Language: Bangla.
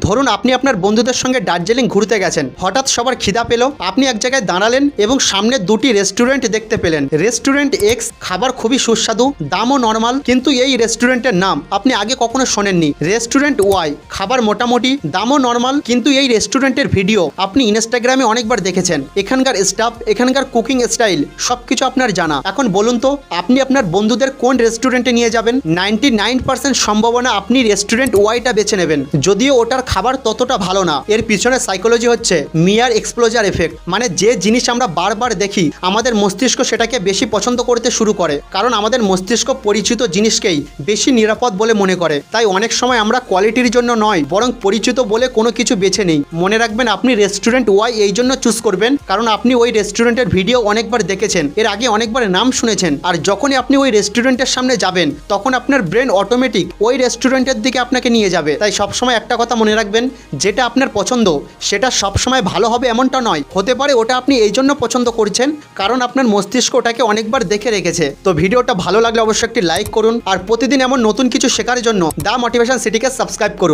ধরুন আপনি আপনার বন্ধুদের সঙ্গে দার্জিলিং ঘুরতে গেছেন, হঠাৎ সবার খিদা পেল, আপনি এক জায়গায় দাঁড়ালেন এবং সামনে দুটি রেস্টুরেন্ট দেখতে পেলেন। রেস্টুরেন্ট এক্স খাবার খুবই সুস্বাদু, দামও নর্মাল, কিন্তু এই রেস্টুরেন্টের নাম আপনি আগে কখনো শোনেননি। রেস্টুরেন্ট ওয়াই খাবার মোটামুটি, দামও নর্মাল, কিন্তু এই রেস্টুরেন্টের ভিডিও আপনি ইনস্টাগ্রামে অনেকবার দেখেছেন। এখানকার স্টাফ, এখানকার কুকিং স্টাইল সবকিছু আপনার জানা। এখন বলুন তো আপনি আপনার বন্ধুদের কোন রেস্টুরেন্টে নিয়ে যাবেন? 99% সম্ভাবনা আপনি রেস্টুরেন্ট ওয়াইটা বেছে নেবেন, যদিও ওটার খাবার ততটা ভালো না। এর পিছনে সাইকোলজি হচ্ছে মিয়ার এক্সপ্লোজার এফেক্ট, মানে যে জিনিস আমরা বারবার দেখি আমাদের মস্তিষ্ক সেটাকে বেশি পছন্দ করতে শুরু করে, কারণ আমাদের মস্তিষ্ক পরিচিত জিনিসকেই বেশি নিরাপদ বলে মনে করে। তাই অনেক সময় আমরা কোয়ালিটির জন্য নয়, বরং পরিচিত বলে কোনো কিছু বেছে নেই। মনে রাখবেন, আপনি রেস্টুরেন্ট ওয়াই এই জন্য চুজ করবেন কারণ আপনি ওই রেস্টুরেন্টের ভিডিও অনেকবার দেখেছেন, এর আগে অনেকবার নাম শুনেছেন, আর যখনই আপনি ওই রেস্টুরেন্টের সামনে যাবেন তখন আপনার ব্রেন অটোমেটিক ওই রেস্টুরেন্টের দিকে আপনাকে নিয়ে যাবে। তাই সবসময় একটা কথা মনে রাখবেন, যেটা আপনার পছন্দ সেটা সবসময় ভালো হবে এমনটা নয়। হতে পারে ওটা আপনি এই জন্য পছন্দ করছেন কারণ আপনার মস্তিষ্ক ওটাকে অনেকবার দেখে রেখেছে। তো ভিডিওটা ভালো লাগলে অবশ্যই একটি লাইক করুন, আর প্রতিদিন এমন নতুন কিছু শেখার জন্য দ্য মোটিভেশন সিটিকে সাবস্ক্রাইব করুন।